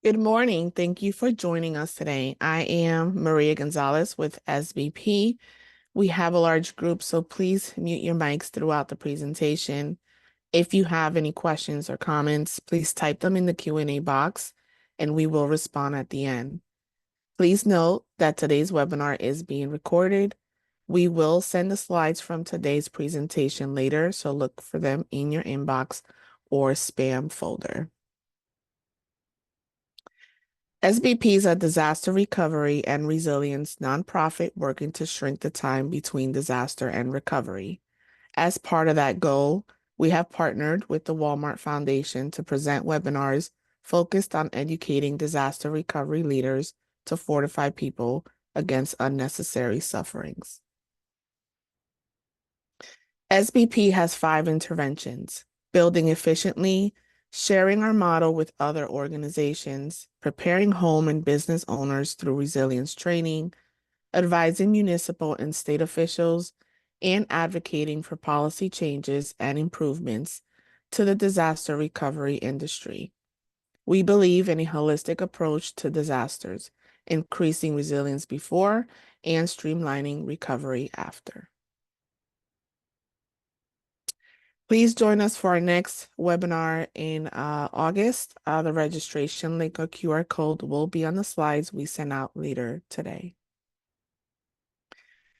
Good morning. Thank you for joining us today. I am Maria Gonzalez with SBP. We have a large group, so please mute your mics throughout the presentation. If you have any questions or comments, please type them in the Q&A box and we will respond at the end. Please note that today's webinar is being recorded. We will send the slides from today's presentation later, so look for them in your inbox or spam folder. SBP is a disaster recovery and resilience nonprofit working to shrink the time between disaster and recovery. As part of that goal, we have partnered with the Walmart Foundation to present webinars focused on educating disaster recovery leaders to fortify people against unnecessary sufferings. SBP has 5 interventions: building efficiently, sharing our model with other organizations, preparing home and business owners through resilience training, advising municipal and state officials, and advocating for policy changes and improvements to the disaster recovery industry. We believe in a holistic approach to disasters, increasing resilience before and streamlining recovery after. Please join us for our next webinar in August. The registration link or QR code will be on the slides we send out later today.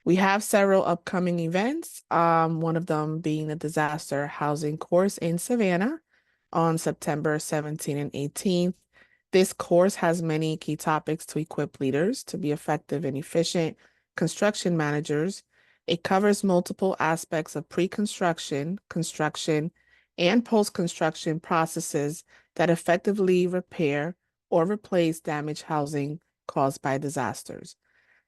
We have several upcoming events, one of them being the Disaster Housing Course in Savannah on September 17th and 18th. This course has many key topics to equip leaders to be effective and efficient construction managers. It covers multiple aspects of pre-construction, construction, and post-construction processes that effectively repair or replace damaged housing caused by disasters.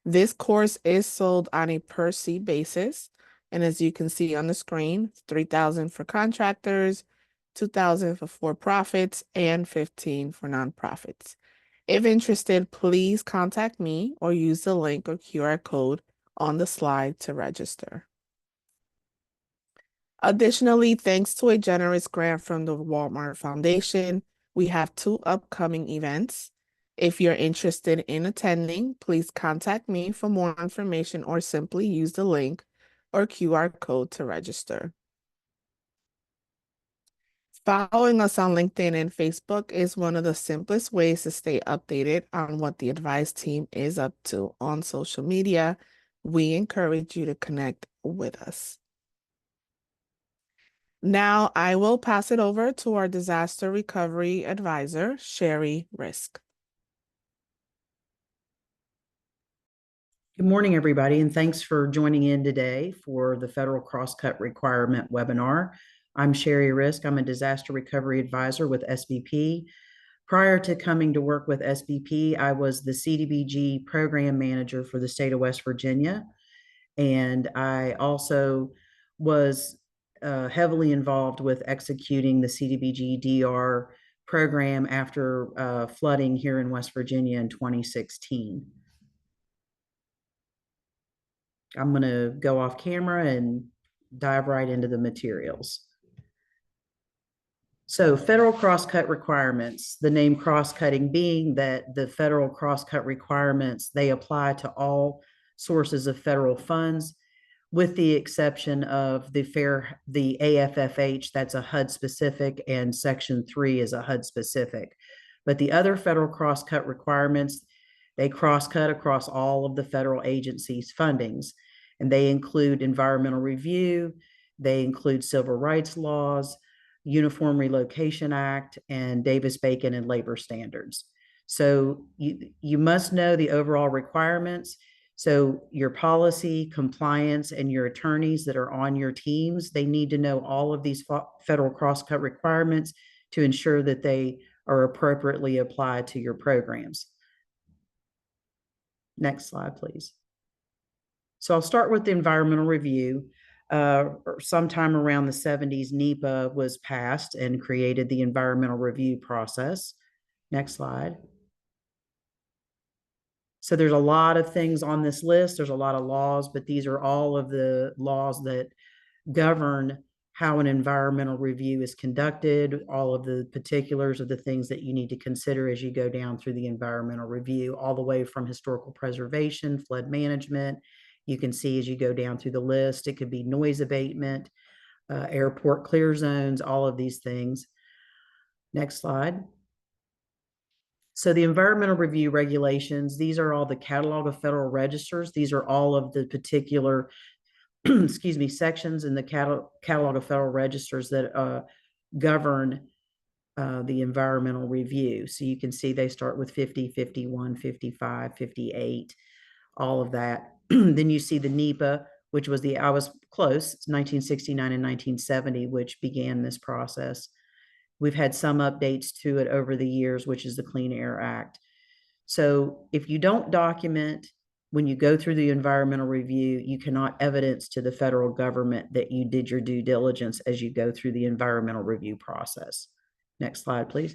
This course is sold on a per-seat basis, and as you can see on the screen, $3,000 for contractors, $2,000 for for-profits, and $15,000 for nonprofits. If interested, please contact me or use the link or QR code on the slide to register. Additionally, thanks to a generous grant from the Walmart Foundation, we have 2 upcoming events. If you're interested in attending, please contact me for more information or simply use the link or QR code to register. Following us on LinkedIn and Facebook is one of the simplest ways to stay updated on what the Advise team is up to on social media. We encourage you to connect with us. Now I will pass it over to our disaster recovery advisor, Sherry Risk. Good morning, everybody, and thanks for joining in today for the Federal Crosscut Requirement webinar. I'm Sherry Risk. I'm a disaster recovery advisor with SBP. Prior to coming to work with SBP, I was the CDBG program manager for the state of West Virginia. And I also was heavily involved with executing the CDBG-DR program after flooding here in West Virginia in 2016. I'm going to go off camera and dive right into the materials. So federal crosscut requirements, the name cross-cutting being that the federal crosscut requirements, they apply to all sources of federal funds, with the exception of the AFFH, that's a HUD specific, and Section 3 is a HUD specific. But the other federal crosscut requirements, they crosscut across all of the federal agencies' fundings, and they include environmental review, they include civil rights laws, Uniform Relocation Act, and Davis-Bacon and labor standards. So you must know the overall requirements. So your policy, compliance, and your attorneys that are on your teams, they need to know all of these federal crosscut requirements to ensure that they are appropriately applied to your programs. Next slide, please. So I'll start with the environmental review. Sometime around the 70s, NEPA was passed and created the environmental review process. Next slide. So there's a lot of things on this list. There's a lot of laws, but these are all of the laws that govern how an environmental review is conducted, all of the particulars of the things that you need to consider as you go down through the environmental review, all the way from historical preservation, flood management. You can see as you go down through the list, it could be noise abatement, airport clear zones, all of these things. Next slide. So the environmental review regulations, these are all the catalog of federal registers. These are all of the particular excuse me, sections in the catalog of federal registers that govern the environmental review. So you can see they start with 50, 51, 55, 58, all of that. Then you see the NEPA, which was I was close, it's 1969 and 1970, which began this process. We've had some updates to it over the years, which is the Clean Air Act. So if you don't document when you go through the environmental review, you cannot evidence to the federal government that you did your due diligence as you go through the environmental review process. Next slide, please.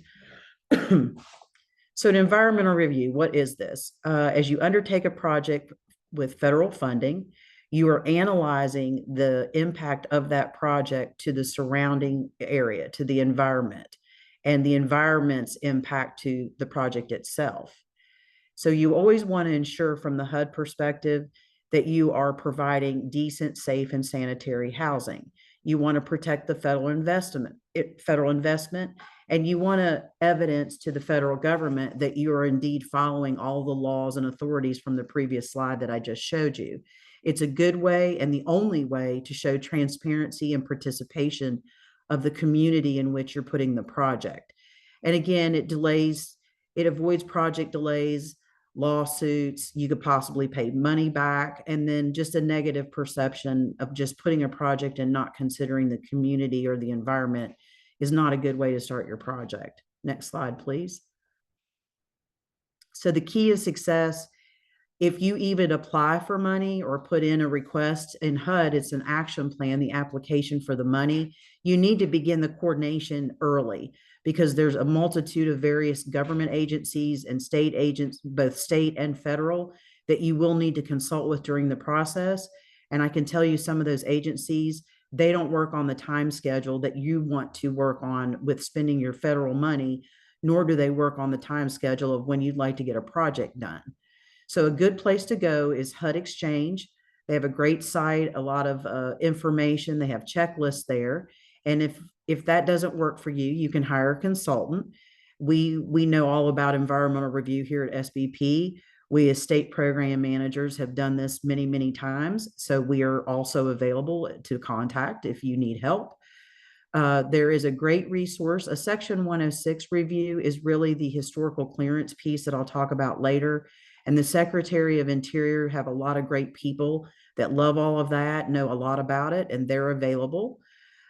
So an environmental review, what is this? As you undertake a project with federal funding, you are analyzing the impact of that project to the surrounding area, to the environment, and the environment's impact to the project itself. So you always want to ensure from the HUD perspective that you are providing decent, safe, and sanitary housing. You want to protect the federal investment, and you want to evidence to the federal government that you are indeed following all the laws and authorities from the previous slide that I just showed you. It's a good way and the only way to show transparency and participation of the community in which you're putting the project. And again, it avoids project delays, lawsuits, you could possibly pay money back, and then just a negative perception of just putting a project and not considering the community or the environment is not a good way to start your project. Next slide, please. So the key to success, if you even apply for money or put in a request in HUD, it's an action plan, the application for the money, you need to begin the coordination early, because there's a multitude of various government agencies and state agents, both state and federal, that you will need to consult with during the process. And I can tell you some of those agencies, they don't work on the time schedule that you want to work on with spending your federal money, nor do they work on the time schedule of when you'd like to get a project done. So a good place to go is HUD Exchange. They have a great site, a lot of information. They have checklists there. And if that doesn't work for you, you can hire a consultant. We know all about environmental review here at SBP. We as state program managers have done this many, many times. So we are also available to contact if you need help. There is a great resource. A Section 106 review is really the historical clearance piece that I'll talk about later. And the Secretary of Interior have a lot of great people that love all of that, know a lot about it, and they're available.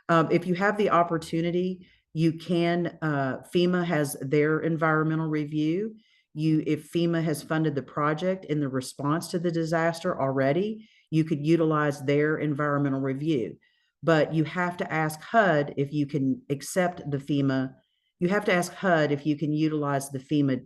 If you have the opportunity, you can, FEMA has their environmental review. If FEMA has funded the project in the response to the disaster already, you could utilize their environmental review. But you have to ask HUD if you can accept the FEMA. You have to ask HUD if you can utilize the FEMA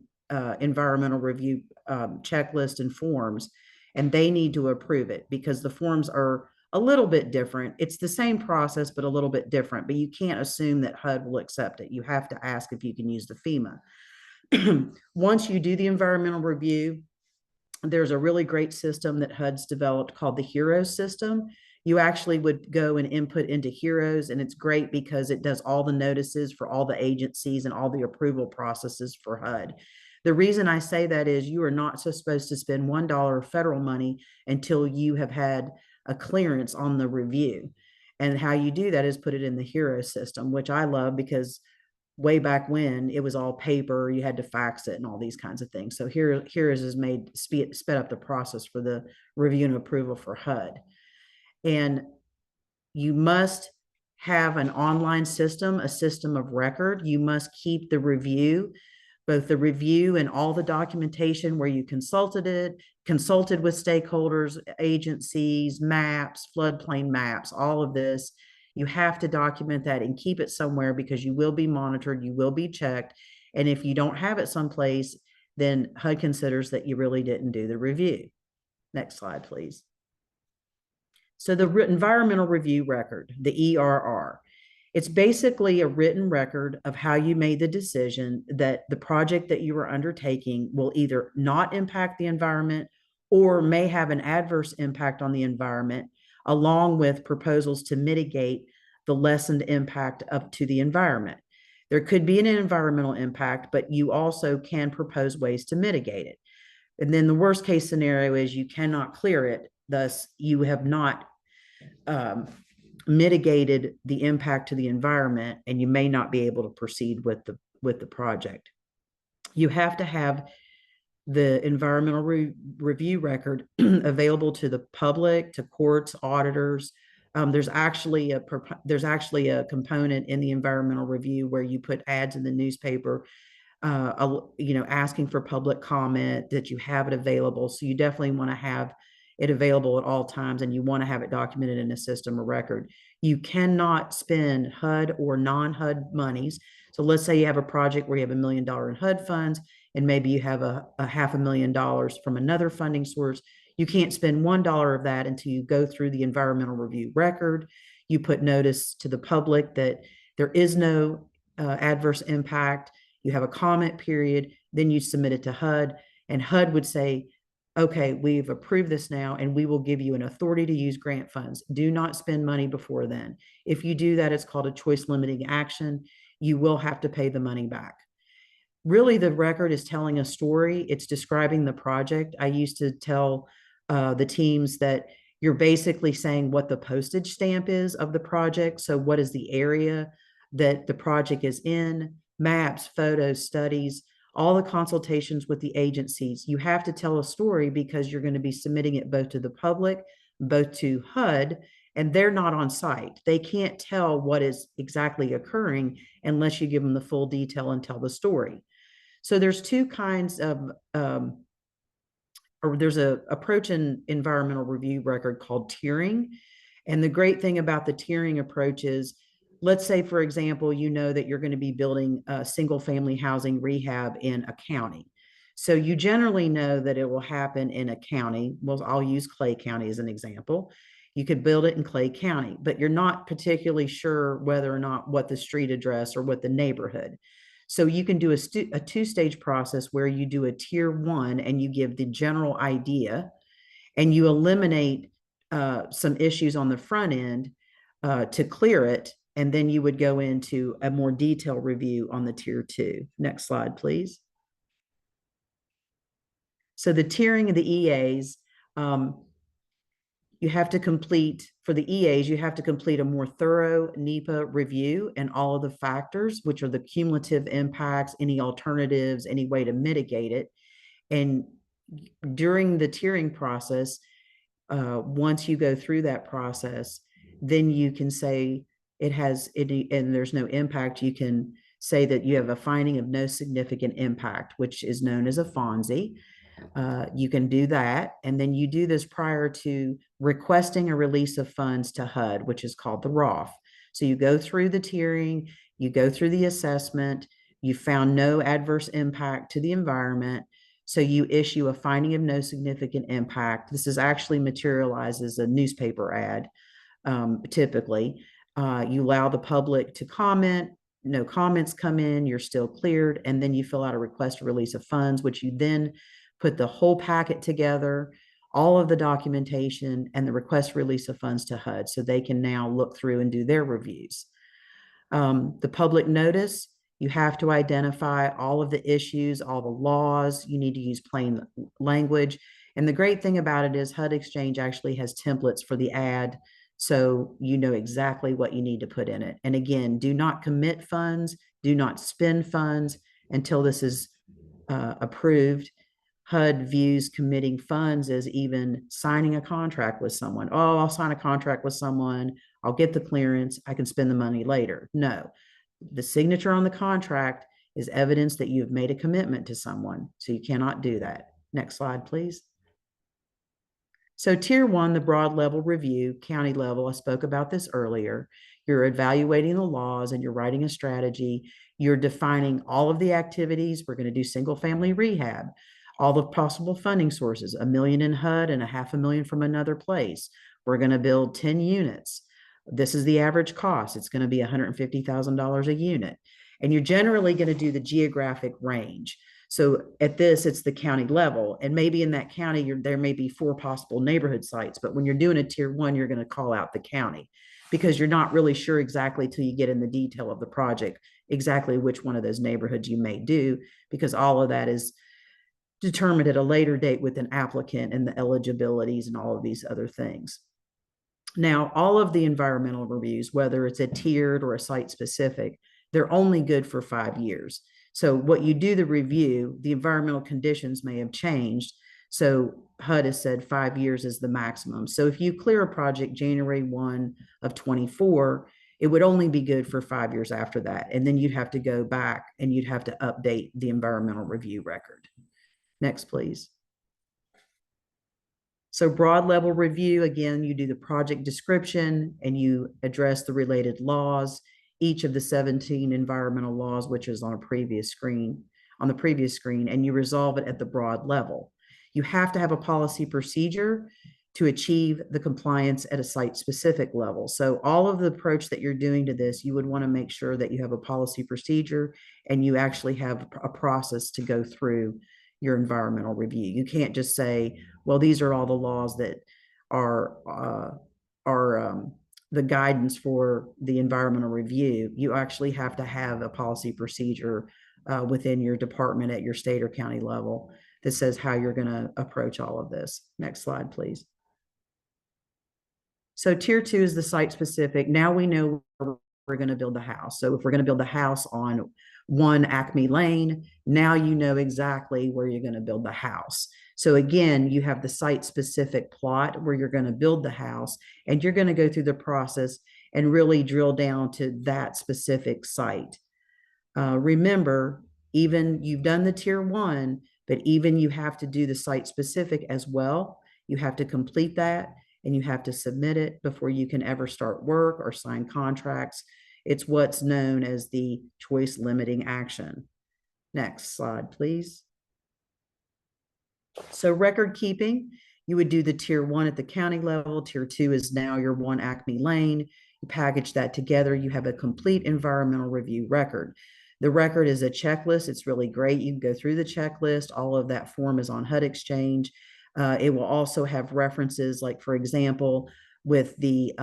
environmental review checklist and forms, and they need to approve it because the forms are a little bit different. It's the same process, but a little bit different, but you can't assume that HUD will accept it. You have to ask if you can use the FEMA. Once you do the environmental review, there's a really great system that HUD's developed called the HEROES system. You actually would go and input into HEROES, and it's great because it does all the notices for all the agencies and all the approval processes for HUD. The reason I say that is you are not supposed to spend $1 of federal money until you have had a clearance on the review. And how you do that is put it in the HEROES system, which I love because way back when it was all paper, you had to fax it and all these kinds of things. So HEROES has made sped up the process for the review and approval for HUD. And you must have an online system, a system of record. You must keep the review, both the review and all the documentation where you consulted with stakeholders, agencies, maps, floodplain maps, all of this. You have to document that and keep it somewhere because you will be monitored, you will be checked. And if you don't have it someplace, then HUD considers that you really didn't do the review. Next slide, please. So the environmental review record, the ERR, It's basically a written record of how you made the decision that the project that you are undertaking will either not impact the environment or may have an adverse impact on the environment, along with proposals to mitigate the lessened impact up to the environment. There could be an environmental impact, but you also can propose ways to mitigate it. And then the worst case scenario is you cannot clear it. Thus, you have not mitigated the impact to the environment, and you may not be able to proceed with the project. You have to have the environmental review record available to the public, to courts, auditors. There's actually a component in the environmental review where you put ads in the newspaper, asking for public comment, that you have it available. So you definitely want to have it available at all times, and you want to have it documented in a system of record. You cannot spend HUD or non-HUD monies. So let's say you have a project where you have $1 million in HUD funds, and maybe you have a $500,000 from another funding source. You can't spend $1 of that until you go through the environmental review record. You put notice to the public that there is no adverse impact. You have a comment period, then you submit it to HUD, and HUD would say, okay, we've approved this now, and we will give you an authority to use grant funds. Do not spend money before then. If you do that, it's called a choice limiting action. You will have to pay the money back. Really, the record is telling a story. It's describing the project. I used to tell the teams that you're basically saying what the postage stamp is of the project. So what is the area that the project is in, maps, photos, studies, all the consultations with the agencies. You have to tell a story because you're going to be submitting it both to the public, both to HUD, and they're not on site. They can't tell what is exactly occurring unless you give them the full detail and tell the story. So there's two kinds of, or there's a approach in environmental review record called tiering. And the great thing about the tiering approach is, let's say, for example, you know that you're going to be building a single family housing rehab in a county. So you generally know that it will happen in a county. Well, I'll use Clay County as an example. You could build it in Clay County, but you're not particularly sure whether or not what the street address or what the neighborhood. So you can do a two-stage process where you do a tier 1 and you give the general idea, and you eliminate some issues on the front end to clear it. And then you would go into a more detailed review on the tier 2. Next slide, please. So the tiering of the EAs, you have to complete, for the EAs, you have to complete a more thorough NEPA review and all of the factors, which are the cumulative impacts, any alternatives, any way to mitigate it. And during the tiering process, once you go through that process, then you can say it has any, and there's no impact. You can say that you have a finding of no significant impact, which is known as a FONSI. You can do that. And then you do this prior to requesting a release of funds to HUD, which is called the ROF. So you go through the tiering, you go through the assessment, you found no adverse impact to the environment. So you issue a finding of no significant impact. This is actually materialized as a newspaper ad, typically. You allow the public to comment. No comments come in, you're still cleared, and then you fill out a request for release of funds, which you then put the whole packet together, all of the documentation, and the request for release of funds to HUD, so they can now look through and do their reviews. The public notice, you have to identify all of the issues, all the laws. You need to use plain language. And the great thing about it is HUD Exchange actually has templates for the ad, so you know exactly what you need to put in it. And again, do not commit funds, do not spend funds until this is approved. HUD views committing funds as even signing a contract with someone. Oh, I'll sign a contract with someone, I'll get the clearance, I can spend the money later. No, the signature on the contract is evidence that you've made a commitment to someone, so you cannot do that. Next slide, please. So tier 1, the broad level review, county level, I spoke about this earlier. You're evaluating the laws and you're writing a strategy. You're defining all of the activities. We're going to do single family rehab, all the possible funding sources, $1 million in HUD and $500,000 from another place. We're going to build 10 units. This is the average cost. It's going to be $150,000 a unit. And you're generally going to do the geographic range. So at this, it's the county level. And maybe in that county, there may be 4 possible neighborhood sites. But when you're doing a tier 1, you're going to call out the county because you're not really sure exactly till you get in the detail of the project exactly which one of those neighborhoods you may do, because all of that is determined at a later date with an applicant and the eligibilities and all of these other things. Now, all of the environmental reviews, whether it's a tiered or a site specific, they're only good for 5 years. So what you do the review, the environmental conditions may have changed. So HUD has said 5 years is the maximum. So if you clear a project January 1 of 24, it would only be good for 5 years after that. And then you'd have to go back and you'd have to update the environmental review record. Next, please. So broad level review, again, you do the project description and you address the related laws, each of the 17 environmental laws, which is on the previous screen, and you resolve it at the broad level. You have to have a policy procedure to achieve the compliance at a site specific level. So all of the approach that you're doing to this, you would want to make sure that you have a policy procedure and you actually have a process to go through your environmental review. You can't just say, well, these are all the laws that are the guidance for the environmental review. You actually have to have a policy procedure within your department at your state or county level that says how you're going to approach all of this. Next slide, please. So tier 2 is the site specific. Now we know where we're going to build the house. So if we're going to build the house on 1 Acme Lane, now you know exactly where you're going to build the house. So again, you have the site specific plot where you're going to build the house, and you're going to go through the process and really drill down to that specific site. Remember, even you've done the tier 1, but even you have to do the site specific as well. You have to complete that and you have to submit it before you can ever start work or sign contracts. It's what's known as the choice limiting action. Next slide, please. So record keeping, you would do the tier 1 at the county level. Tier 2 is now your 1 Acme Lane. You package that together. You have a complete environmental review record. The record is a checklist. It's really great. You can go through the checklist. All of that form is on HUD Exchange. It will also have references, like, for example, with the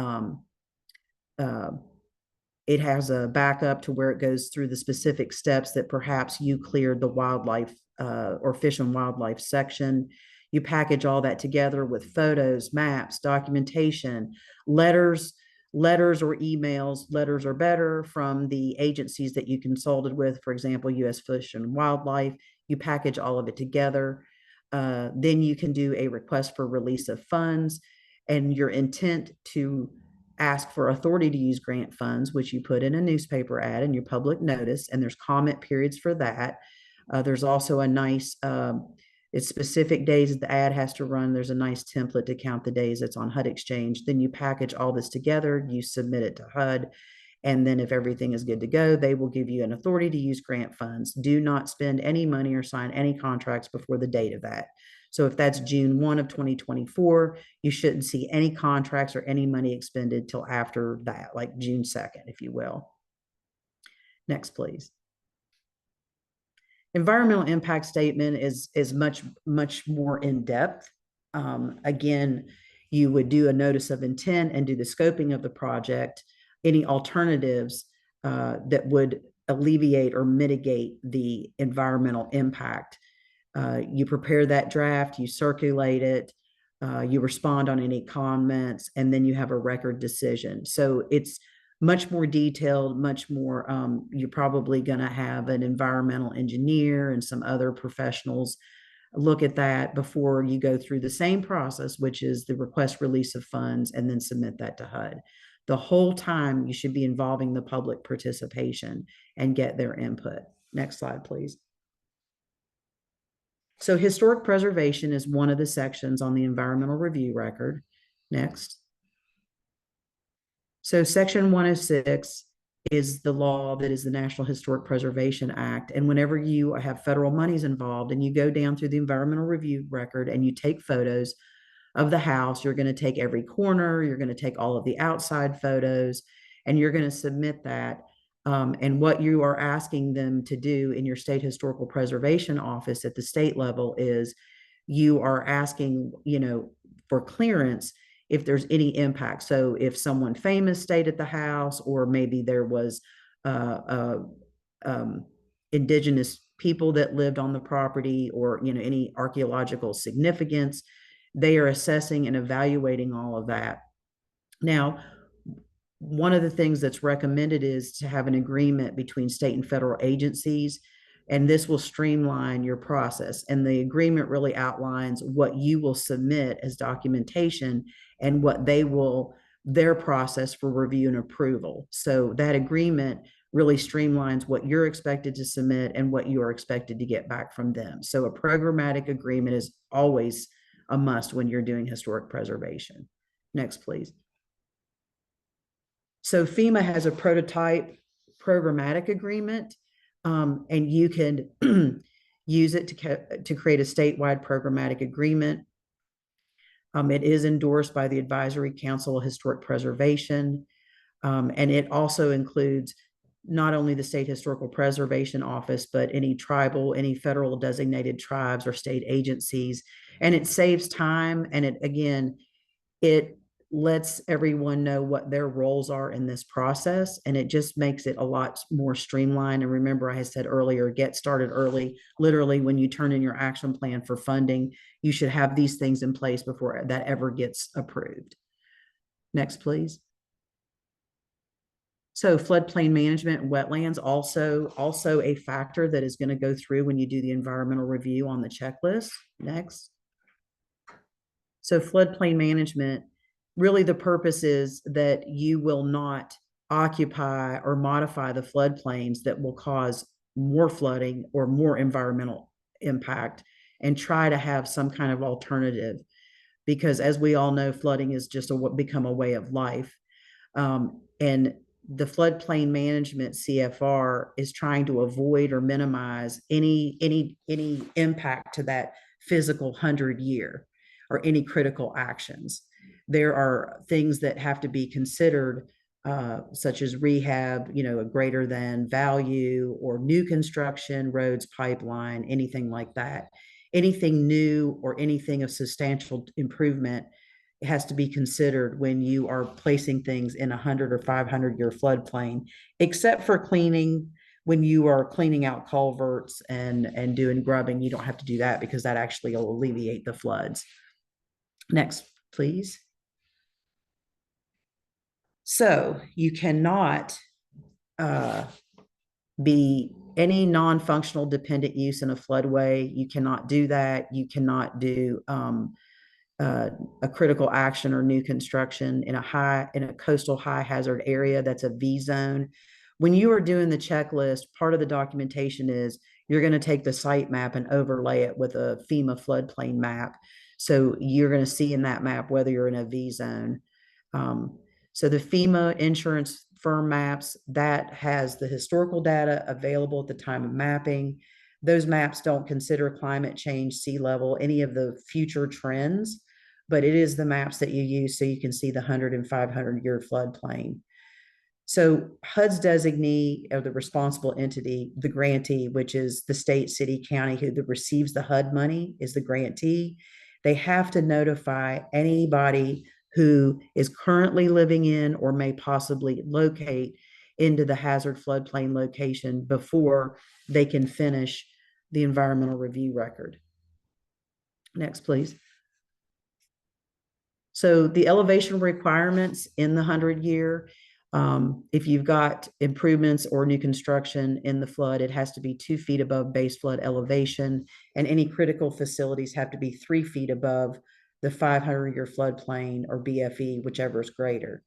it has a backup to where it goes through the specific steps that perhaps you cleared the wildlife or fish and wildlife section. You package all that together with photos, maps, documentation, letters or emails. Letters are better from the agencies that you consulted with, for example, U.S. Fish and Wildlife. You package all of it together. Then you can do a request for release of funds, and your intent to ask for authority to use grant funds, which you put in a newspaper ad in your public notice, and there's comment periods for that. There's also a nice, it's specific days that the ad has to run. There's a nice template to count the days it's on HUD Exchange. Then you package all this together, you submit it to HUD, and then if everything is good to go, they will give you an authority to use grant funds. Do not spend any money or sign any contracts before the date of that. So if that's June 1 of 2024, you shouldn't see any contracts or any money expended till after that, like June 2nd, if you will. Next, please. Environmental impact statement is much more in depth. Again, you would do a notice of intent and do the scoping of the project, any alternatives that would alleviate or mitigate the environmental impact. You prepare that draft, you circulate it, you respond on any comments, and then you have a record decision. So it's much more detailed, much more, you're probably going to have an environmental engineer and some other professionals look at that before you go through the same process, which is the request release of funds and then submit that to HUD. The whole time you should be involving the public participation and get their input. Next slide, please. So historic preservation is one of the sections on the environmental review record. Next. So section 106 is the law that is the National Historic Preservation Act. And whenever you have federal monies involved and you go down through the environmental review record and you take photos, of the house. You're going to take every corner, you're going to take all of the outside photos, and you're going to submit that. And what you are asking them to do in your state historical preservation office at the state level is you are asking, for clearance if there's any impact. So if someone famous stayed at the house, or maybe there was indigenous people that lived on the property, or any archaeological significance, they are assessing and evaluating all of that. Now, one of the things that's recommended is to have an agreement between state and federal agencies, and this will streamline your process. And the agreement really outlines what you will submit as documentation and what their process for review and approval. So that agreement really streamlines what you're expected to submit and what you are expected to get back from them. So a programmatic agreement is always a must when you're doing historic preservation. Next, please. So FEMA has a prototype programmatic agreement, and you can use it to create a statewide programmatic agreement. It is endorsed by the Advisory Council of Historic Preservation, and it also includes not only the State Historical Preservation Office, but any tribal, any federal designated tribes or state agencies. And it saves time, and it lets everyone know what their roles are in this process, and it just makes it a lot more streamlined. And remember, I had said earlier, get started early. Literally, when you turn in your action plan for funding, you should have these things in place before that ever gets approved. Next, please. So floodplain management and wetlands also a factor that is going to go through when you do the environmental review on the checklist. Next. So floodplain management, really the purpose is that you will not occupy or modify the floodplains that will cause more flooding or more environmental impact, and try to have some kind of alternative, because as we all know, flooding is just become a way of life. And the floodplain management CFR is trying to avoid or minimize any impact to that physical 100-year or any critical actions. There are things that have to be considered, such as rehab, a greater than value, or new construction, roads, pipeline, anything like that. Anything new or anything of substantial improvement has to be considered when you are placing things in 100 or 500-year floodplain, except for cleaning. When you are cleaning out culverts and doing grubbing, you don't have to do that, because that actually will alleviate the floods. Next, please. So you cannot be any non-functional dependent use in a floodway. You cannot do that. You cannot do a critical action or new construction in a coastal high hazard area that's a V zone. When you are doing the checklist, part of the documentation is you're going to take the site map and overlay it with a FEMA floodplain map. So you're going to see in that map whether you're in a V zone. So the FEMA insurance firm maps, that has the historical data available at the time of mapping. Those maps don't consider climate change, sea level, any of the future trends, but it is the maps that you use so you can see the 100 and 500-year floodplain. So HUD's designee, or the responsible entity, the grantee, which is the state, city, county who receives the HUD money, is the grantee. They have to notify anybody who is currently living in or may possibly locate into the hazard floodplain location before they can finish the environmental review record. Next, please. So the elevation requirements in the 100-year, if you've got improvements or new construction in the flood, it has to be 2 feet above base flood elevation, and any critical facilities have to be 3 feet above the 500-year floodplain, or BFE, whichever is greater.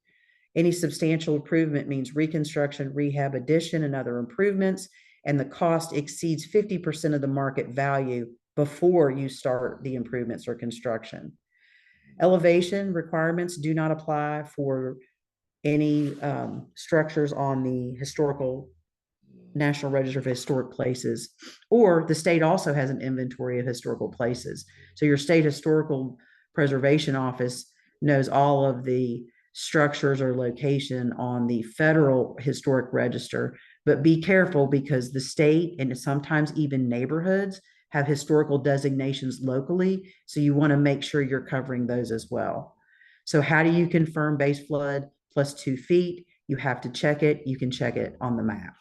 Any substantial improvement means reconstruction, rehab, addition, and other improvements, and the cost exceeds 50% of the market value before you start the improvements or construction. Elevation requirements do not apply for any structures on the historical National Register of Historic Places, or the state also has an inventory of historical places. So your state historical Preservation Office knows all of the structures or location on the federal historic register, but be careful because the state and sometimes even neighborhoods have historical designations locally. So you want to make sure you're covering those as well. So how do you confirm base flood plus 2 feet? You have to check it. You can check it on the map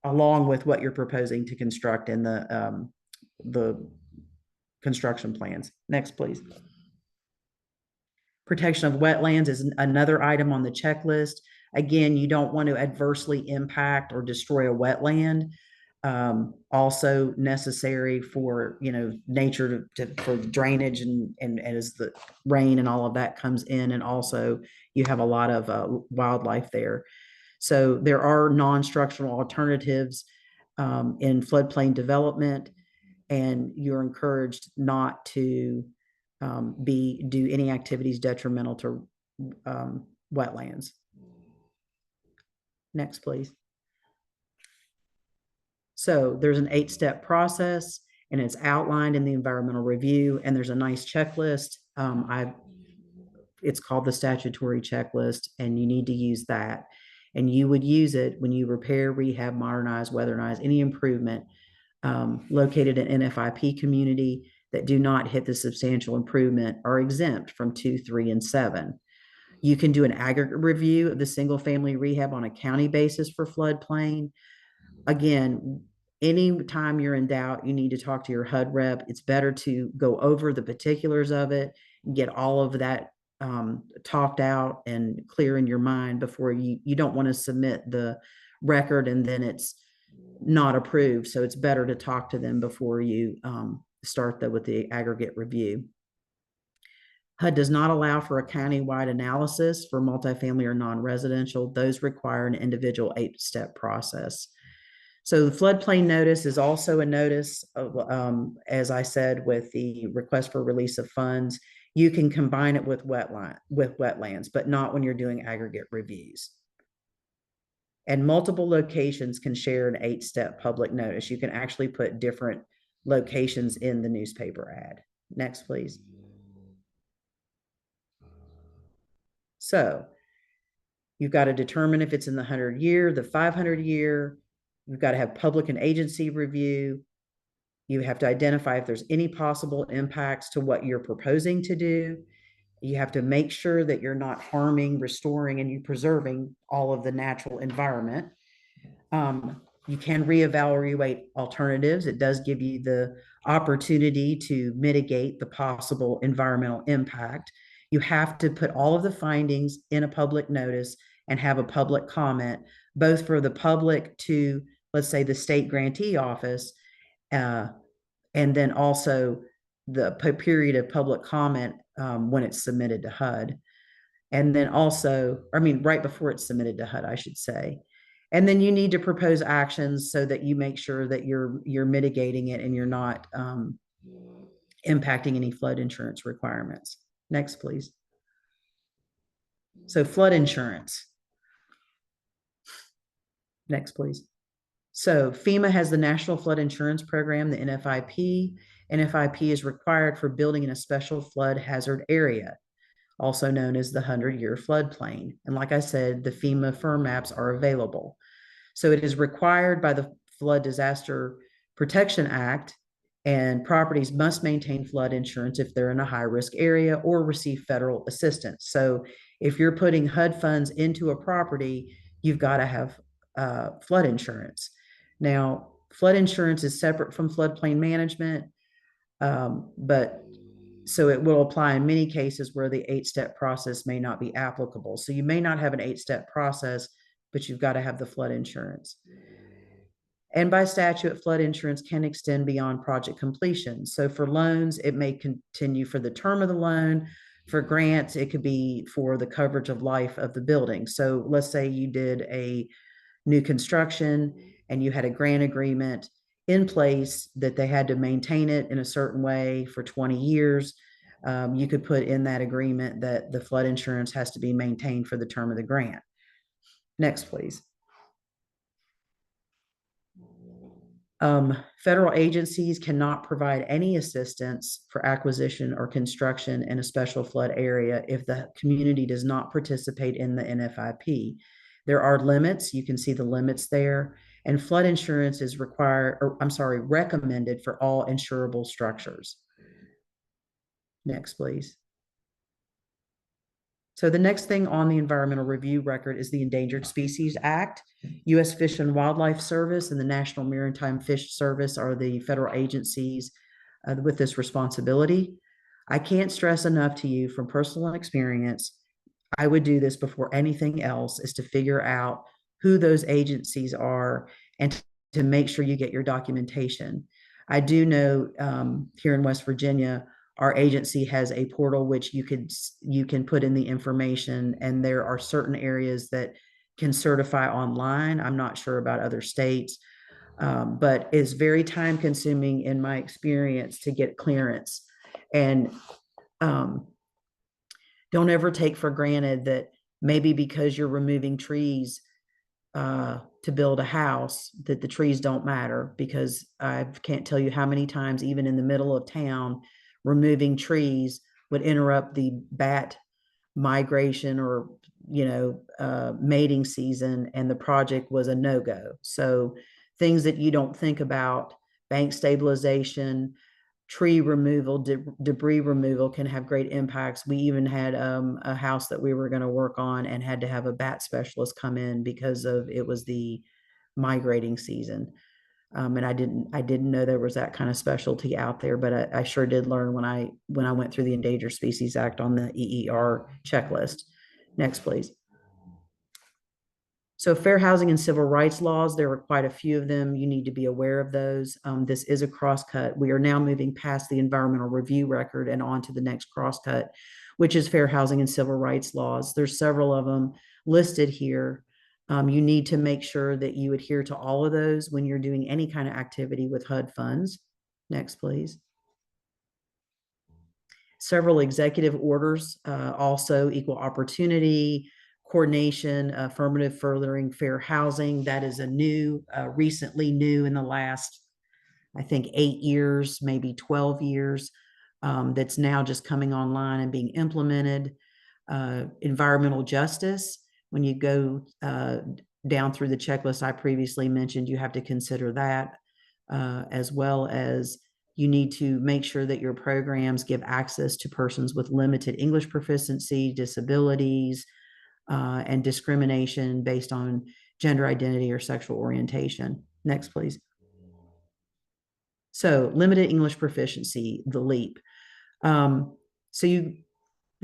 along with what you're proposing to construct in the construction plans. Next, please. Protection of wetlands is another item on the checklist. Again, you don't want to adversely impact or destroy a wetland. Also necessary for, nature for drainage and as the rain and all of that comes in. And also you have a lot of wildlife there. So there are non-structural alternatives in floodplain development, and you're encouraged not to do any activities detrimental to wetlands. Next, please. So there's an 8-step process, and it's outlined in the environmental review, and there's a nice checklist. It's called the statutory checklist, and you need to use that. And you would use it when you repair, rehab, modernize, weatherize, any improvement located in NFIP community that do not hit the substantial improvement are exempt from 2, 3, and 7. You can do an aggregate review of the single family rehab on a county basis for floodplain. Again, anytime you're in doubt, you need to talk to your HUD rep. It's better to go over the particulars of it and get all of that talked out and clear in your mind before you don't want to submit the record and then it's not approved. So it's better to talk to them before you start with the aggregate review. HUD does not allow for a county-wide analysis for multifamily or non-residential. Those require an individual 8-step process. So the floodplain notice is also a notice of, as I said, with the request for release of funds. You can combine it with wetlands, but not when you're doing aggregate reviews. And multiple locations can share an 8-step public notice. You can actually put different locations in the newspaper ad. Next, please. So you've got to determine if it's in the 100-year, the 500-year. You've got to have public and agency review. You have to identify if there's any possible impacts to what you're proposing to do. You have to make sure that you're not harming, restoring, and you're preserving all of the natural environment. You can reevaluate alternatives. It does give you the opportunity to mitigate the possible environmental impact. You have to put all of the findings in a public notice and have a public comment, both for the public to, let's say, the state grantee office, and then also the period of public comment when it's submitted to HUD. And then also, right before it's submitted to HUD, I should say. And then you need to propose actions so that you make sure that you're mitigating it and you're not impacting any flood insurance requirements. Next, please. So flood insurance. Next, please. So FEMA has the National Flood Insurance Program, the NFIP. NFIP is required for building in a special flood hazard area, also known as the 100-year floodplain. And like I said, the FEMA firm maps are available. So it is required by the Flood Disaster Protection Act, and properties must maintain flood insurance if they're in a high-risk area or receive federal assistance. So if you're putting HUD funds into a property, you've got to have flood insurance. Now, flood insurance is separate from floodplain management, but so it will apply in many cases where the 8-step process may not be applicable. So you may not have an 8-step process, but you've got to have the flood insurance. And by statute, flood insurance can extend beyond project completion. So for loans, it may continue for the term of the loan. For grants, it could be for the coverage of life of the building. So let's say you did a new construction and you had a grant agreement in place that they had to maintain it in a certain way for 20 years. You could put in that agreement that the flood insurance has to be maintained for the term of the grant. Next, please. Federal agencies cannot provide any assistance for acquisition or construction in a special flood area if the community does not participate in the NFIP. There are limits. You can see the limits there. And flood insurance is recommended for all insurable structures. Next, please. So the next thing on the environmental review record is the Endangered Species Act. U.S. Fish and Wildlife Service and the National Maritime Fish Service are the federal agencies with this responsibility. I can't stress enough to you from personal experience, I would do this before anything else, is to figure out who those agencies are and to make sure you get your documentation. I do know here in West Virginia, our agency has a portal which you can put in the information, and there are certain areas that can certify online. I'm not sure about other states, but it's very time consuming in my experience to get clearance. And don't ever take for granted that maybe because you're removing trees to build a house, that the trees don't matter, because I can't tell you how many times, even in the middle of town, removing trees would interrupt the bat migration or mating season, and the project was a no-go. So things that you don't think about, bank stabilization, tree removal, debris removal, can have great impacts. We even had a house that we were going to work on and had to have a bat specialist come in because of it was the migrating season. And I didn't know there was that kind of specialty out there, but I sure did learn when I went through the Endangered Species Act on the EER checklist. Next, please. So fair housing and civil rights laws, there are quite a few of them. You need to be aware of those. This is a crosscut. We are now moving past the environmental review record and on to the next crosscut, which is fair housing and civil rights laws. There's several of them listed here. You need to make sure that you adhere to all of those when you're doing any kind of activity with HUD funds. Next, please. Several executive orders, also equal opportunity, coordination, affirmative furthering fair housing. That is recently new in the last, I think, 8 years, maybe 12 years, that's now just coming online and being implemented. Environmental justice, when you go down through the checklist I previously mentioned, you have to consider that, as well as you need to make sure that your programs give access to persons with limited English proficiency, disabilities, and discrimination based on gender identity or sexual orientation. Next, please. So limited English proficiency, the LEAP. The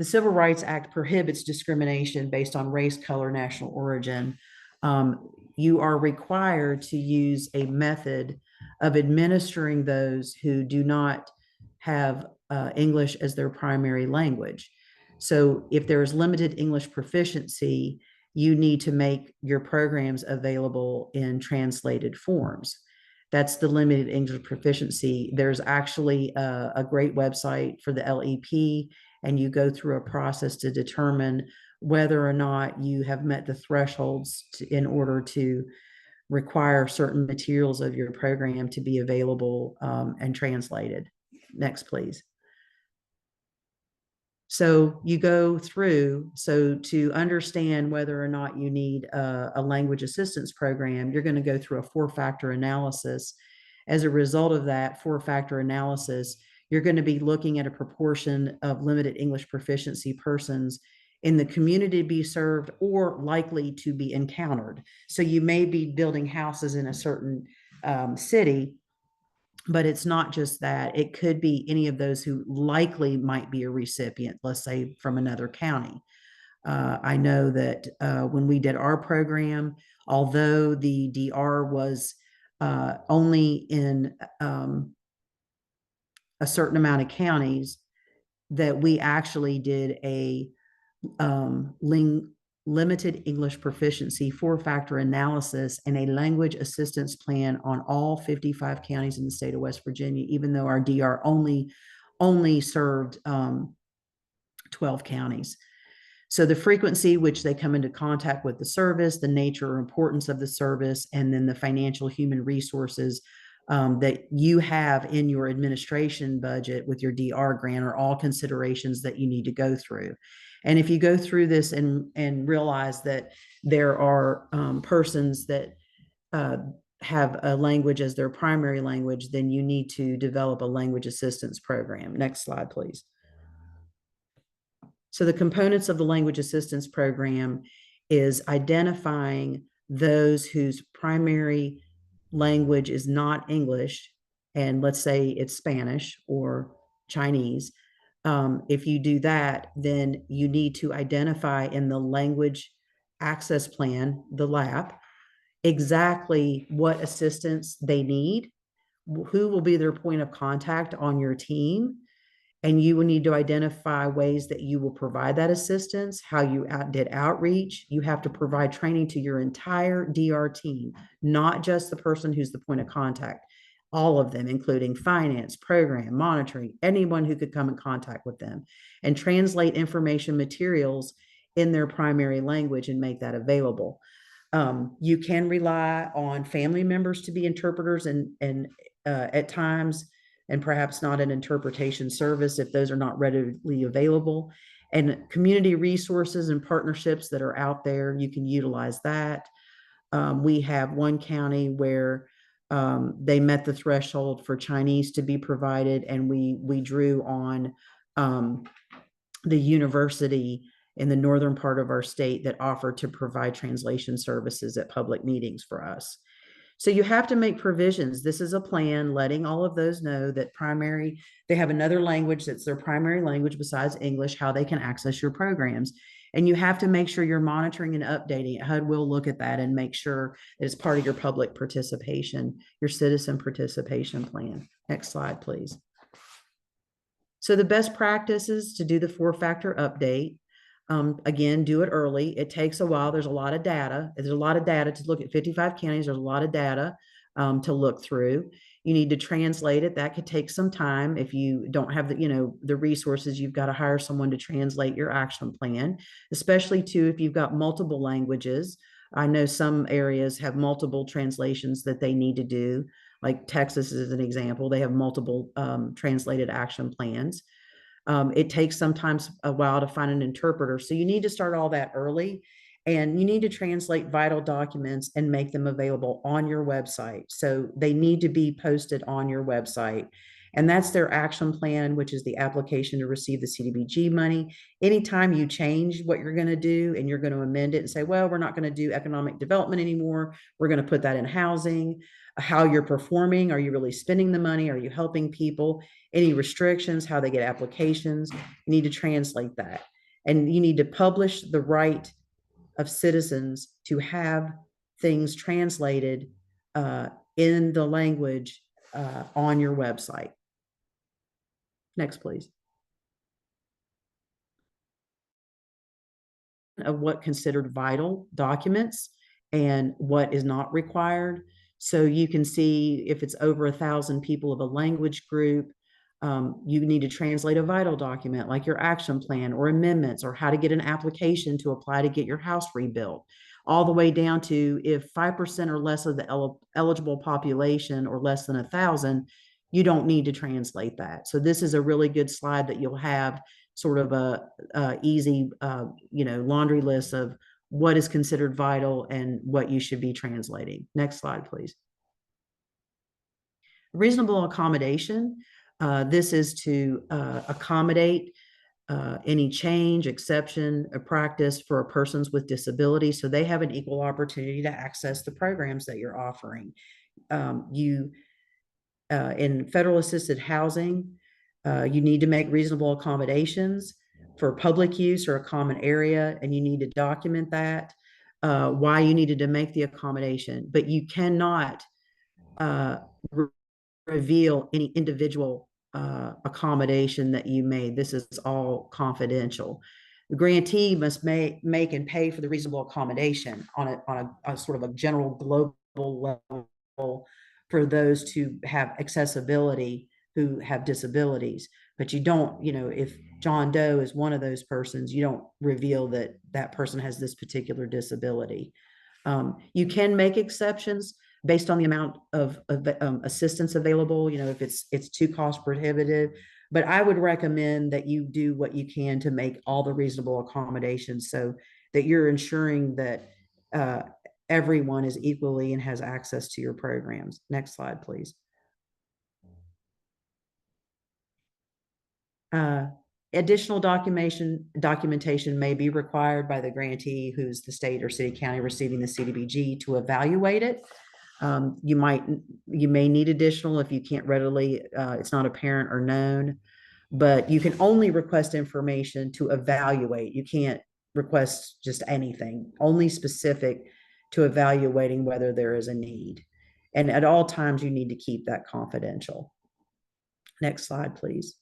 Civil Rights Act prohibits discrimination based on race, color, national origin. You are required to use a method of administering those who do not have English as their primary language. So if there is limited English proficiency, you need to make your programs available in translated forms. That's the limited English proficiency. There's actually a great website for the LEP, and you go through a process to determine whether or not you have met the thresholds in order to require certain materials of your program to be available and translated. Next, please. So you go through, so to understand whether or not you need a language assistance program, you're going to go through a 4-factor analysis. As a result of that 4-factor analysis, you're going to be looking at a proportion of limited English proficiency persons in the community to be served or likely to be encountered. So you may be building houses in a certain city, but it's not just that. It could be any of those who likely might be a recipient, let's say from another county. I know that when we did our program, although the DR was only in a certain amount of counties, that we actually did a limited English proficiency 4-factor analysis and a language assistance plan on all 55 counties in the state of West Virginia, even though our DR only served 12 counties. So the frequency which they come into contact with the service, the nature or importance of the service, and then the financial human resources that you have in your administration budget with your DR grant are all considerations that you need to go through. And if you go through this and realize that there are persons that have a language as their primary language, then you need to develop a language assistance program. Next slide, please. So the components of the language assistance program is identifying those whose primary language is not English, and let's say it's Spanish or Chinese. If you do that, then you need to identify in the language access plan, the LAP, exactly what assistance they need, who will be their point of contact on your team, and you will need to identify ways that you will provide that assistance, how you did outreach. You have to provide training to your entire DR team, not just the person who's the point of contact, all of them, including finance, program, monitoring, anyone who could come in contact with them, and translate information materials in their primary language and make that available. You can rely on family members to be interpreters and at times, and perhaps not an interpretation service if those are not readily available. And community resources and partnerships that are out there, you can utilize that. We have one county where they met the threshold for Chinese to be provided, and we drew on the university in the northern part of our state that offered to provide translation services at public meetings for us. So you have to make provisions. This is a plan letting all of those know that they have another language that's their primary language besides English, how they can access your programs. And you have to make sure you're monitoring and updating it. HUD will look at that and make sure that it's part of your public participation, your citizen participation plan. Next slide, please. So the best practice is to do the 4-factor update. Again, do it early. It takes a while. There's a lot of data. There's a lot of data to look at 55 counties. There's a lot of data to look through. You need to translate it. That could take some time. If you don't have the resources, you've got to hire someone to translate your action plan, especially too, if you've got multiple languages. I know some areas have multiple translations that they need to do. Like Texas is an example. They have multiple translated action plans. It takes sometimes a while to find an interpreter. So you need to start all that early, and you need to translate vital documents and make them available on your website. So they need to be posted on your website. And that's their action plan, which is the application to receive the CDBG money. Anytime you change what you're going to do and you're going to amend it and say, well, we're not going to do economic development anymore, we're going to put that in housing, how you're performing, are you really spending the money, are you helping people, any restrictions, how they get applications, you need to translate that. And you need to publish the right of citizens to have things translated in the language on your website. Next, please. Of what considered vital documents and what is not required. So you can see if it's over 1,000 people of a language group, you need to translate a vital document like your action plan or amendments or how to get an application to apply to get your house rebuilt, all the way down to if 5% or less of the eligible population or less than 1,000, you don't need to translate that. So this is a really good slide that you'll have sort of a easy, laundry list of what is considered vital and what you should be translating. Next slide, please. Reasonable accommodation. This is to accommodate any change, exception, or practice for persons with disabilities, so they have an equal opportunity to access the programs that you're offering. In federal assisted housing, you need to make reasonable accommodations for public use or a common area, and you need to document that, why you needed to make the accommodation, but you cannot reveal any individual accommodation that you made. This is all confidential. The grantee must make and pay for the reasonable accommodation on a sort of a general global level for those to have accessibility who have disabilities. But you don't, if John Doe is one of those persons, you don't reveal that that person has this particular disability. You can make exceptions based on the amount of assistance available, if it's too cost prohibitive. But I would recommend that you do what you can to make all the reasonable accommodations so that you're ensuring that everyone is equally and has access to your programs. Next slide, please. Additional documentation may be required by the grantee, who's the state or city county receiving the CDBG, to evaluate it. You may need additional if you can't readily, it's not apparent or known, but you can only request information to evaluate. You can't request just anything, only specific to evaluating whether there is a need. And at all times, you need to keep that confidential. Next slide, please.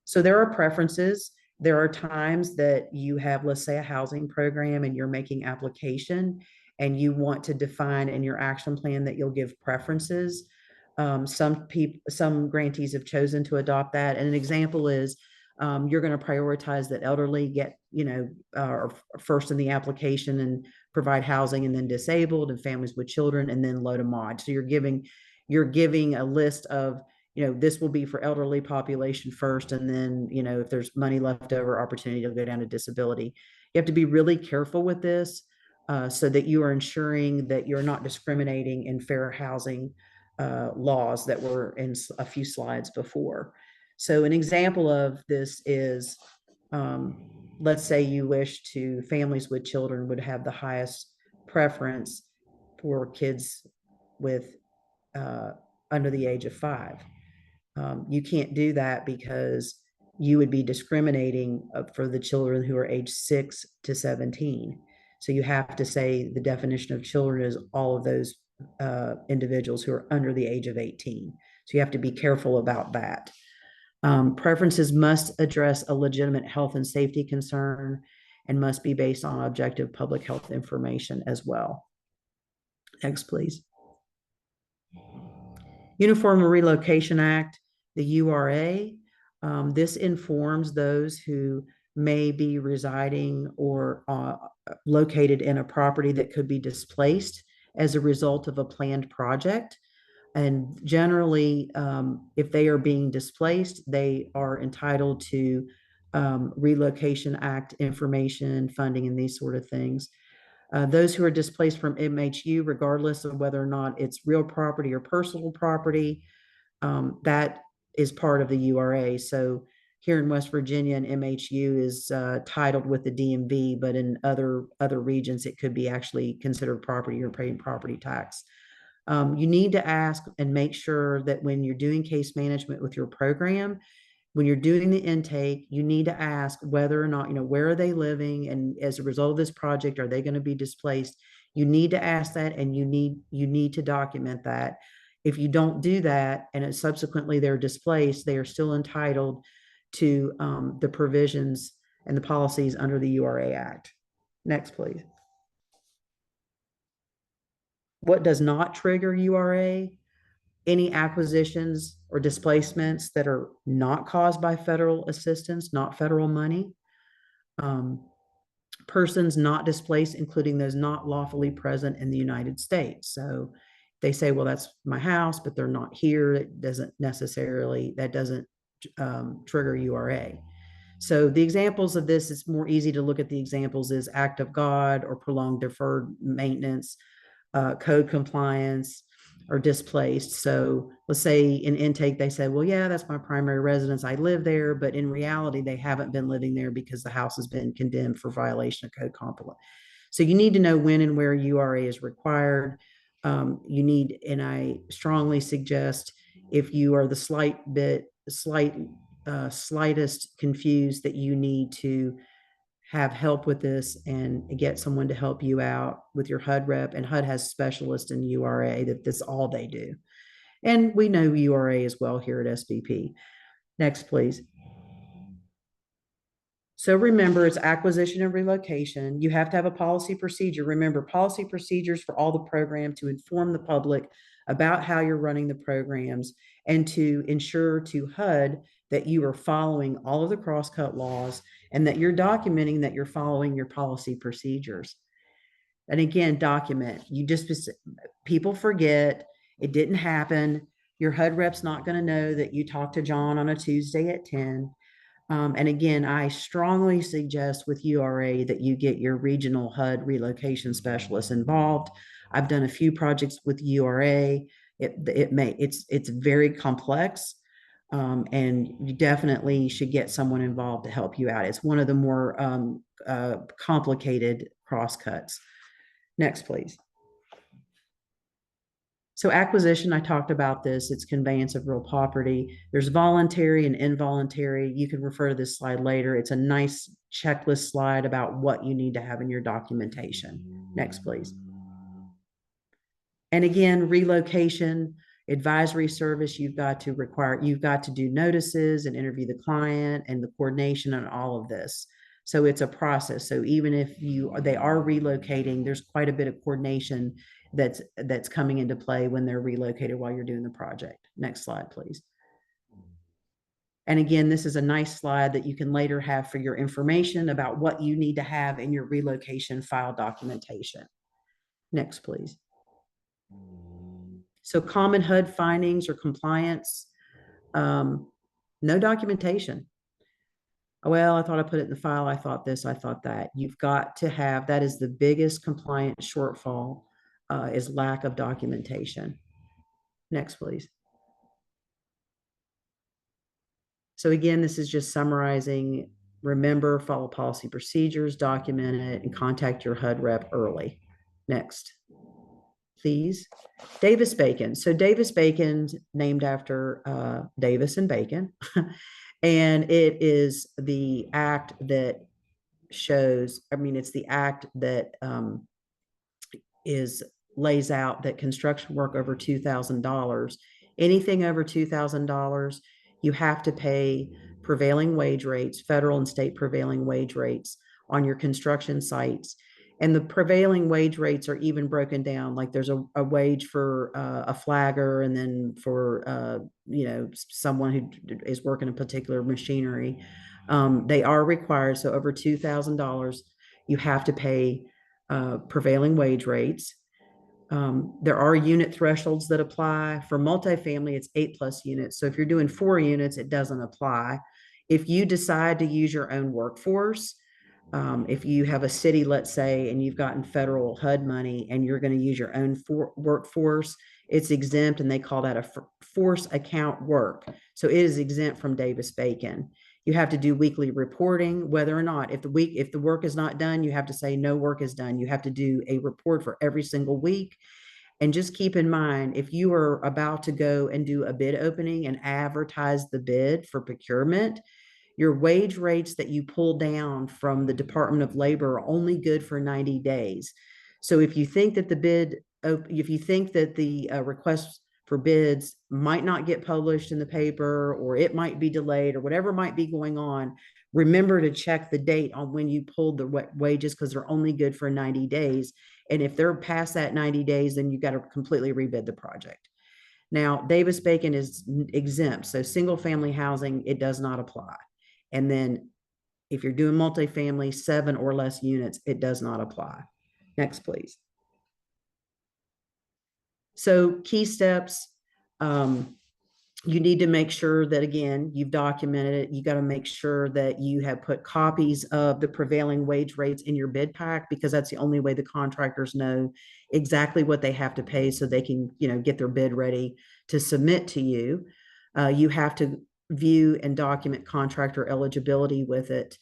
So there are preferences. There are times that you have, let's say, a housing program and you're making application and you want to define in your action plan that you'll give preferences. Some grantees have chosen to adopt that. And an example is you're going to prioritize that elderly get, first in the application and provide housing, and then disabled and families with children, and then low to mod. So you're giving a list of, this will be for elderly population first, and then, if there's money left over, opportunity to go down to disability. You have to be really careful with this so that you are ensuring that you're not discriminating in fair housing laws that were in a few slides before. So an example of this is, let's say you wish to, families with children would have the highest preference for kids with under the age of 5. You can't do that because you would be discriminating for the children who are age 6 to 17. So you have to say the definition of children is all of those individuals who are under the age of 18. So you have to be careful about that. Preferences must address a legitimate health and safety concern and must be based on objective public health information as well. Next, please. Uniform Relocation Act, the URA. This informs those who may be residing or located in a property that could be displaced as a result of a planned project. And generally, if they are being displaced, they are entitled to Relocation Act information, funding, and these sort of things. Those who are displaced from MHU, regardless of whether or not it's real property or personal property, that is part of the URA. So here in West Virginia, an MHU is titled with the DMV, but in other regions, it could be actually considered property or paying property tax. You need to ask and make sure that when you're doing case management with your program, when you're doing the intake, you need to ask whether or not, where are they living? And as a result of this project, are they going to be displaced? You need to ask that, and you need to document that. If you don't do that, and subsequently they're displaced, they are still entitled to the provisions and the policies under the URA Act. Next, please. What does not trigger URA? Any acquisitions or displacements that are not caused by federal assistance, not federal money. Persons not displaced, including those not lawfully present in the United States. So they say, well, that's my house, but they're not here. It doesn't trigger URA. So the examples of this, it's more easy to look at the examples, is act of God or prolonged deferred maintenance, code compliance, or displaced. So let's say in intake, they say, well, yeah, that's my primary residence. I live there, but in reality, they haven't been living there because the house has been condemned for violation of code compliance. So you need to know when and where URA is required. And I strongly suggest, if you are the slightest confused, that you need to have help with this and get someone to help you out with your HUD rep. And HUD has specialists in URA that that's all they do. And we know URA as well here at SBP. Next, please. So remember, it's acquisition and relocation. You have to have a policy procedure. Remember, policy procedures for all the program to inform the public about how you're running the programs and to ensure to HUD that you are following all of the crosscut laws and that you're documenting that you're following your policy procedures. And again, document. People forget, it didn't happen. Your HUD rep's not going to know that you talked to John on a Tuesday at 10. And again, I strongly suggest with URA that you get your regional HUD relocation specialist involved. I've done a few projects with URA. It's very complex, and you definitely should get someone involved to help you out. It's one of the more complicated crosscuts. Next, please. So acquisition, I talked about this, it's conveyance of real property. There's voluntary and involuntary. You can refer to this slide later. It's a nice checklist slide about what you need to have in your documentation. Next, please. And again, relocation, advisory service, you've got to do notices and interview the client and the coordination and all of this. So it's a process. So even if they are relocating, there's quite a bit of coordination that's coming into play when they're relocated while you're doing the project. Next slide, please. And again, this is a nice slide that you can later have for your information about what you need to have in your relocation file documentation. Next, please. So common HUD findings or compliance, no documentation. Well, I thought I put it in the file. I thought this, I thought that. You've got to have, that is the biggest compliance shortfall, is lack of documentation. Next, please. So again, this is just summarizing. Remember, follow policy procedures, document it, and contact your HUD rep early. Next, please. Davis-Bacon. So Davis-Bacon, named after Davis and Bacon. And it is the act that shows, it's the act that lays out that construction work over $2,000, anything over $2,000, you have to pay prevailing wage rates, federal and state prevailing wage rates on your construction sites. And the prevailing wage rates are even broken down. Like there's a wage for a flagger, and then for someone who is working a particular machinery. They are required. So over $2,000, you have to pay prevailing wage rates. There are unit thresholds that apply. For multifamily, it's 8+ units. So if you're doing 4 units, it doesn't apply. If you decide to use your own workforce, if you have a city, let's say, and you've gotten federal HUD money and you're going to use your own workforce, it's exempt, and they call that a force account work. So it is exempt from Davis-Bacon. You have to do weekly reporting, whether or not, if the work is not done, you have to say no work is done. You have to do a report for every single week. And just keep in mind, if you are about to go and do a bid opening and advertise the bid for procurement, your wage rates that you pull down from the Department of Labor are only good for 90 days. So if you think that the request for bids might not get published in the paper, or it might be delayed, or whatever might be going on, remember to check the date on when you pulled the wages, because they're only good for 90 days. And if they're past that 90 days, then you got to completely rebid the project. Now, Davis-Bacon is exempt. So single family housing, it does not apply. And then if you're doing multifamily, 7 or less units, it does not apply. Next, please. So key steps, you need to make sure that, again, you've documented it. You got to make sure that you have put copies of the prevailing wage rates in your bid pack, because that's the only way the contractors know exactly what they have to pay, so they can, get their bid ready to submit to you. You have to view and document contractor eligibility with it.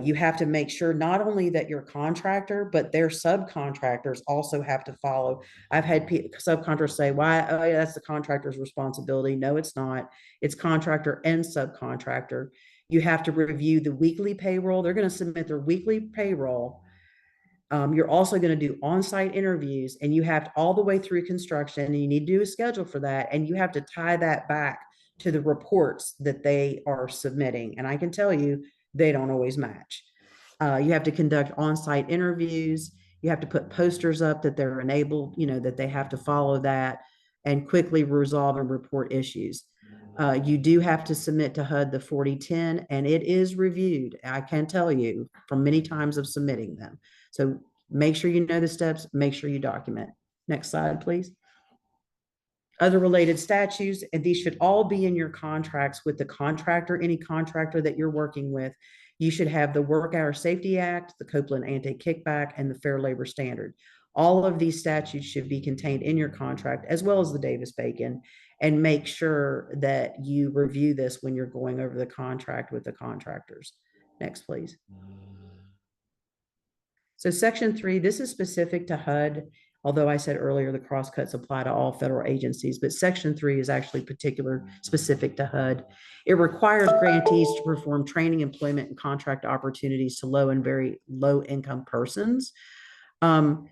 You have to make sure not only that your contractor, but their subcontractors also have to follow. I've had subcontractors say, "Why? Oh, yeah, that's the contractor's responsibility." No, it's not. It's contractor and subcontractor. You have to review the weekly payroll. They're going to submit their weekly payroll. You're also going to do on-site interviews, and you have to, all the way through construction, and you need to do a schedule for that. And you have to tie that back to the reports that they are submitting. And I can tell you, they don't always match. You have to conduct on-site interviews. You have to put posters up that they're enabled, that they have to follow that, and quickly resolve and report issues. You do have to submit to HUD the 4010, and it is reviewed. I can tell you from many times of submitting them. So Make sure you know the steps, make sure you document. Next slide, please. Other related statutes, and these should all be in your contracts with the contractor, any contractor that you're working with. You should have the Work Hour Safety Act, the Copeland Anti-Kickback, and the Fair Labor Standard. All of these statutes should be contained in your contract, as well as the Davis-Bacon, and make sure that you review this when you're going over the contract with the contractors. Next, please. So Section 3, this is specific to HUD, although I said earlier the crosscuts apply to all federal agencies, but Section 3 is actually specific to HUD. It requires grantees to perform training, employment, and contract opportunities to low and very low income persons. You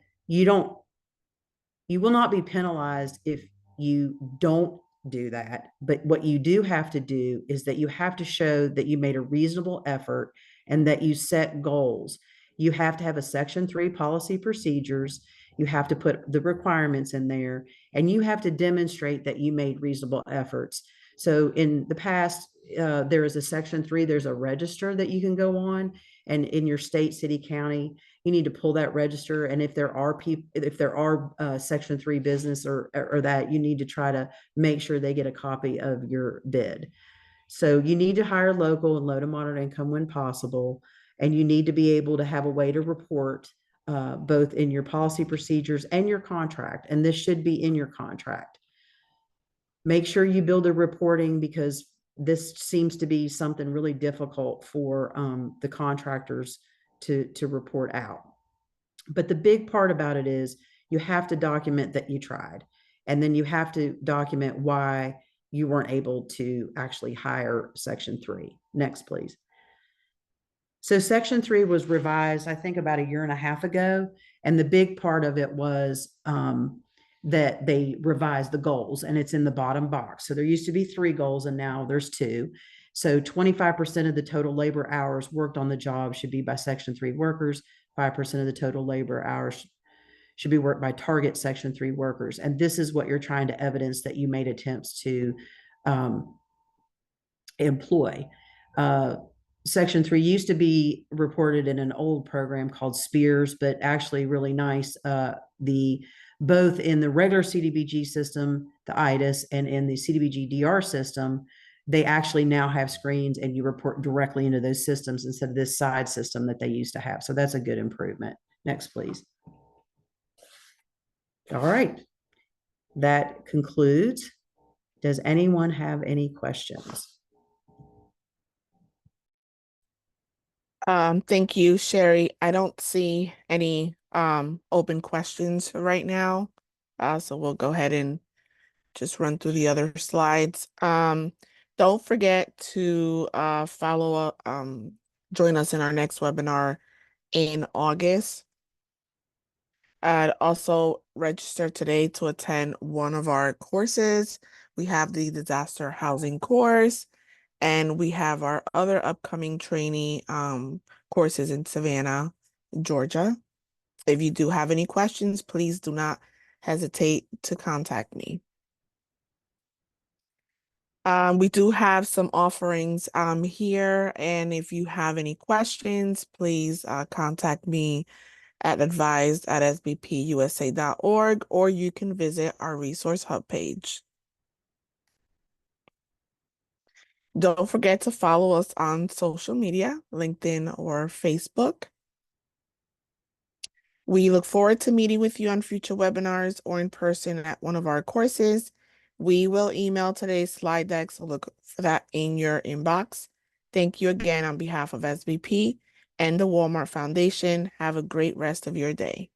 will not be penalized if you don't do that, but what you do have to do is that you have to show that you made a reasonable effort and that you set goals. You have to have a Section 3 policy procedures. You have to put the requirements in there, and you have to demonstrate that you made reasonable efforts. So in the past, there is a Section 3, there's a register that you can go on, and in your state, city, county, you need to pull that register. And if there are Section 3 business or that, you need to try to make sure they get a copy of your bid. So you need to hire local and low to moderate income when possible. And you need to be able to have a way to report both in your policy procedures and your contract. And this should be in your contract. Make sure you build a reporting, because this seems to be something really difficult for the contractors to report out. But the big part about it is you have to document that you tried. And then you have to document why you weren't able to actually hire Section 3. Next, please. So Section 3 was revised, I think, about a year and a half ago. And the big part of it was that they revised the goals, and it's in the bottom box. So there used to be 3 goals and now there's 2. So 25% of the total labor hours worked on the job should be by Section 3 workers. 5% of the total labor hours should be worked by target Section 3 workers. And this is what you're trying to evidence that you made attempts to employ. Section 3 used to be reported in an old program called SPEARS, but actually really nice. Both in the regular CDBG system, the IDIS, and in the CDBG-DR system, they actually now have screens and you report directly into those systems instead of this side system that they used to have. So that's a good improvement. Next, please. All right. That concludes. Does anyone have any questions? Thank you, Sherry. I don't see any open questions right now. So we'll go ahead and just run through the other slides. Don't forget to follow up, join us in our next webinar in August. Also register today to attend one of our courses. We have the disaster housing course, and we have our other upcoming trainee courses in Savannah, Georgia. If you do have any questions, please do not hesitate to contact me. We do have some offerings here, and if you have any questions, please contact me at advised@sbpusa.org, or you can visit our resource hub page. Don't forget to follow us on social media, LinkedIn or Facebook. We look forward to meeting with you on future webinars or in person at one of our courses. We will email today's slide deck, so look for that in your inbox. Thank you again on behalf of SBP and the Walmart Foundation. Have a great rest of your day.